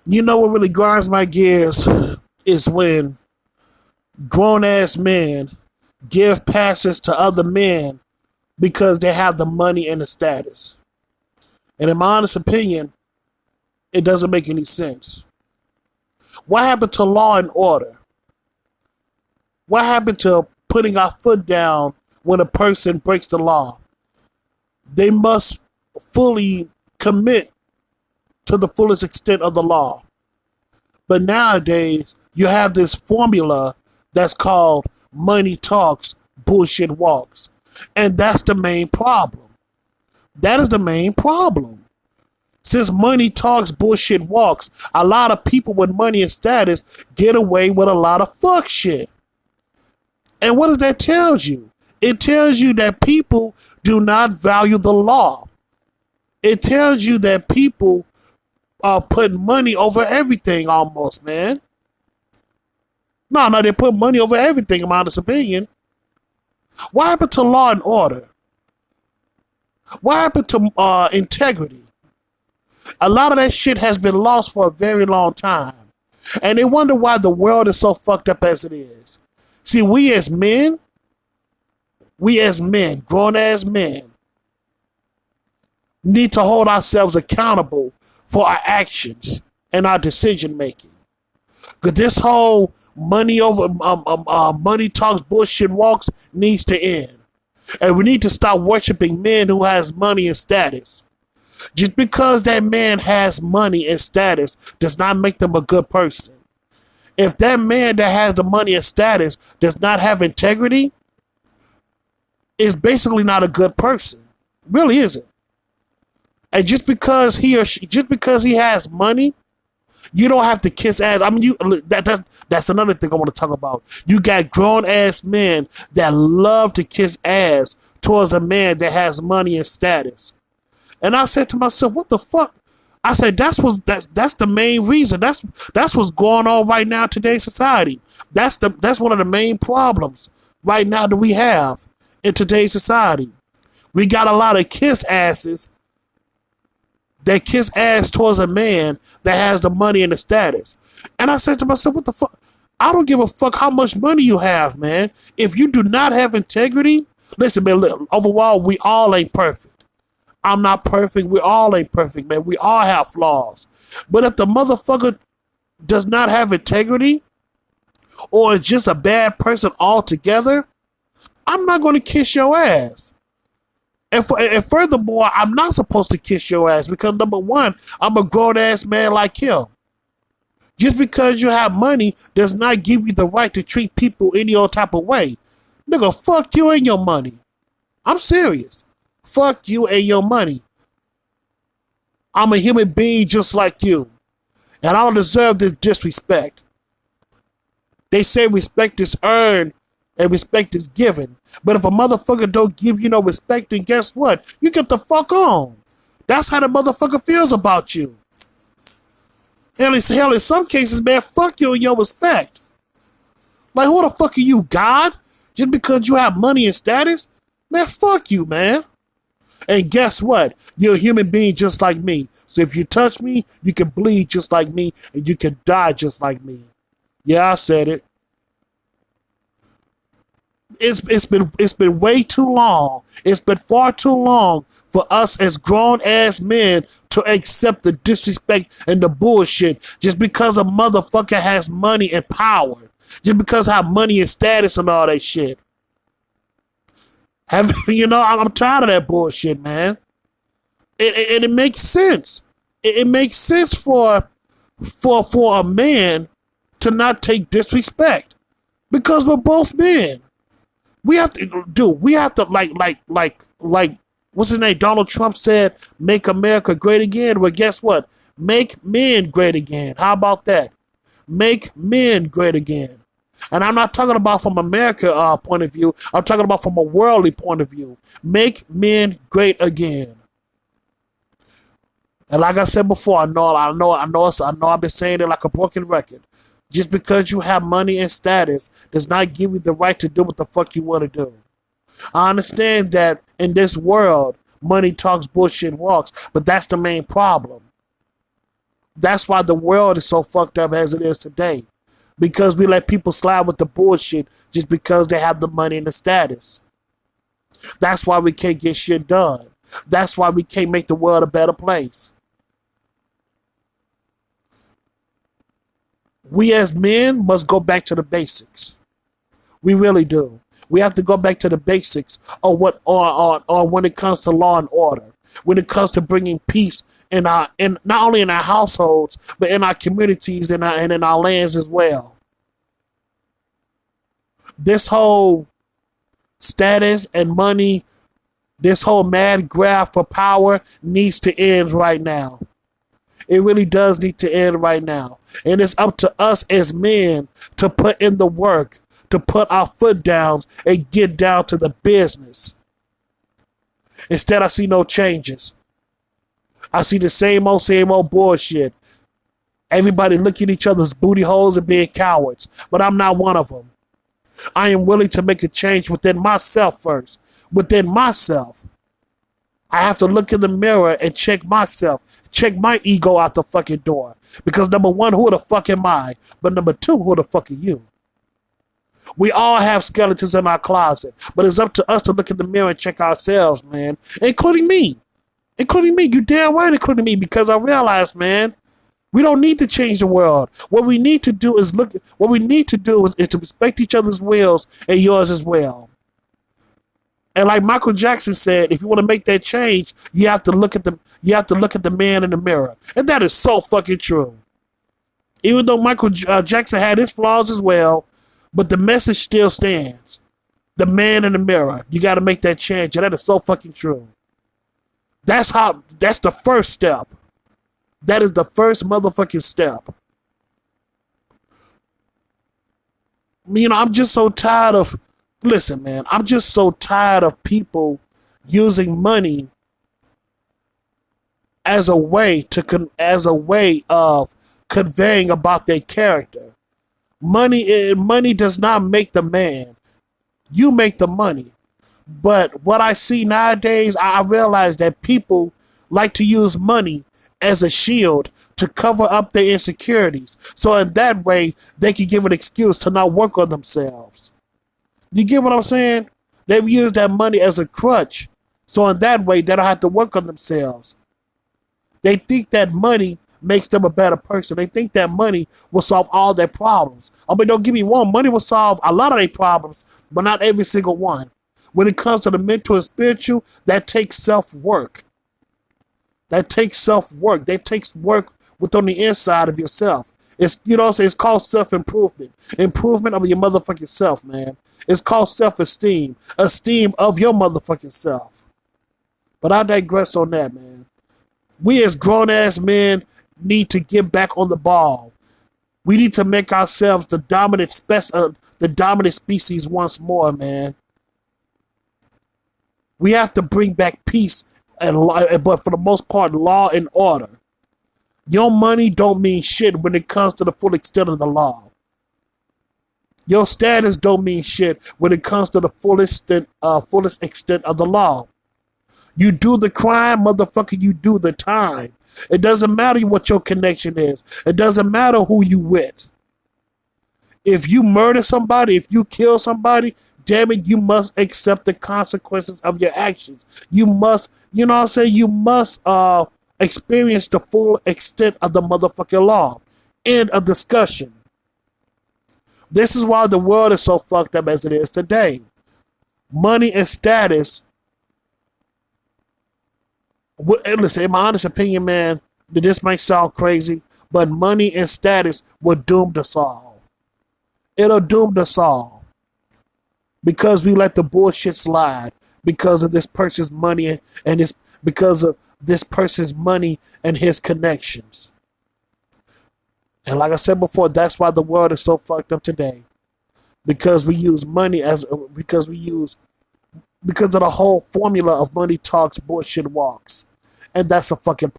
You know what really grinds my gears is when grown ass men give passes to other men because they have the money and the status. And in my honest opinion, it doesn't make any sense. What happened to law and order? What happened to putting our foot down when a person breaks the law? They must fully commit to the fullest extent of the law. But nowadays, you have this formula that's called money talks, bullshit walks. And that's the main problem. That is the main problem. Since money talks, bullshit walks, a lot of people with money and status get away with a lot of fuck shit. And what does that tell you? It tells you that people do not value the law. It tells you that people are putting money over everything almost, man. No, they put money over everything, in my honest opinion. What happened to law and order? What happened to integrity? A lot of that shit has been lost for a very long time. And they wonder why the world is so fucked up as it is. See, we as men, grown ass men, need to hold ourselves accountable for our actions and our decision making. Because this whole money talks, bullshit walks needs to end. And we need to stop worshiping men who has money and status. Just because that man has money and status does not make them a good person. If that man that has the money and status does not have integrity, is basically not a good person. Really isn't. And just because he has money, you don't have to kiss ass. I mean, that's another thing I want to talk about. You got grown ass men that love to kiss ass towards a man that has money and status. And I said to myself, what the fuck? I said that's the main reason. That's what's going on right now in today's society. That's one of the main problems right now that we have in today's society. We got a lot of kiss asses that kiss ass towards a man that has the money and the status. And I said to myself, what the fuck? I don't give a fuck how much money you have, man. If you do not have integrity, listen, man, overall, we all ain't perfect. I'm not perfect. We all ain't perfect, man. We all have flaws. But if the motherfucker does not have integrity or is just a bad person altogether, I'm not going to kiss your ass. And furthermore, I'm not supposed to kiss your ass because, number one, I'm a grown-ass man like him. Just because you have money does not give you the right to treat people any old type of way. Nigga, fuck you and your money. I'm serious. Fuck you and your money. I'm a human being just like you. And I don't deserve this disrespect. They say respect is earned and respect is given. But if a motherfucker don't give you no respect, then guess what? You get the fuck on. That's how the motherfucker feels about you. Hell, in some cases, man, fuck you and your respect. Like, who the fuck are you, God? Just because you have money and status? Man, fuck you, man. And guess what? You're a human being just like me. So if you touch me, you can bleed just like me, and you can die just like me. Yeah, I said it. It's been way too long. It's been far too long for us as grown ass men to accept the disrespect and the bullshit just because a motherfucker has money and power. Just because I have money and status and all that shit. I'm tired of that bullshit, man. It makes sense. It makes sense for a man to not take disrespect because we're both men. We have to like what's his name? Donald Trump said, make America great again. Well, guess what? Make men great again. How about that? Make men great again. And I'm not talking about from America point of view. I'm talking about from a worldly point of view. Make men great again. And like I said before, I know I've been saying it like a broken record. Just because you have money and status does not give you the right to do what the fuck you want to do. I understand that in this world, money talks, bullshit walks, but that's the main problem. That's why the world is so fucked up as it is today. Because we let people slide with the bullshit just because they have the money and the status. That's why we can't get shit done. That's why we can't make the world a better place. We as men must go back to the basics. We really do. We have to go back to the basics of what or when it comes to law and order. When it comes to bringing peace in not only in our households, but in our communities and in our lands as well. This whole status and money, this whole mad grab for power needs to end right now. It really does need to end right now. And it's up to us as men to put in the work, to put our foot down and get down to the business. Instead, I see no changes. I see the same old bullshit. Everybody looking at each other's booty holes and being cowards. But I'm not one of them. I am willing to make a change within myself first. Within myself. I have to look in the mirror and check myself. Check my ego out the fucking door. Because number one, who the fuck am I? But number two, who the fuck are you? We all have skeletons in our closet. But it's up to us to look in the mirror and check ourselves, man. Including me. Including me. You damn right, including me. Because I realize, man, we don't need to change the world. What we need to do is to respect each other's wills and yours as well. And like Michael Jackson said, if you want to make that change, you have to look at the man in the mirror. And that is so fucking true. Even though Michael Jackson had his flaws as well, but the message still stands. The man in the mirror. You got to make that change. And that is so fucking true. That's the first step. That is the first motherfucking step. You know, I'm just so tired of, listen, man, I'm just so tired of people using money as a way of conveying about their character. Money does not make the man. You make the money. But what I see nowadays, I realize that people like to use money as a shield to cover up their insecurities. So in that way, they can give an excuse to not work on themselves. You get what I'm saying? They've used that money as a crutch. So in that way, they don't have to work on themselves. They think that money makes them a better person. They think that money will solve all their problems. I mean, don't get me wrong, money will solve a lot of their problems, but not every single one. When it comes to the mental and spiritual, that takes self-work. That takes self-work. That takes work within the inside of yourself. It's, you know what I'm saying? It's called self-improvement. Improvement of your motherfucking self, man. It's called self-esteem. Esteem of your motherfucking self. But I digress on that, man. We as grown-ass men need to get back on the ball. We need to make ourselves the dominant species once more, man. We have to bring back peace but for the most part, law and order. Your money don't mean shit when it comes to the full extent of the law. Your status don't mean shit when it comes to the fullest extent of the law. You do the crime, motherfucker, you do the time. It doesn't matter what your connection is. It doesn't matter who you with. If you murder somebody, if you kill somebody, damn it, you must accept the consequences of your actions. You must, you know what I'm saying? You must experience the full extent of the motherfucking law. End of discussion. This is why the world is so fucked up as it is today. Money and status. Listen, in my honest opinion, man, this might sound crazy, but money and status will doom us all. It'll doom us all. Because we let the bullshit slide. Because of this person's money because of this person's money and his connections. And like I said before, that's why the world is so fucked up today. Because we use money because of the whole formula of money talks, bullshit walks. And that's a fucking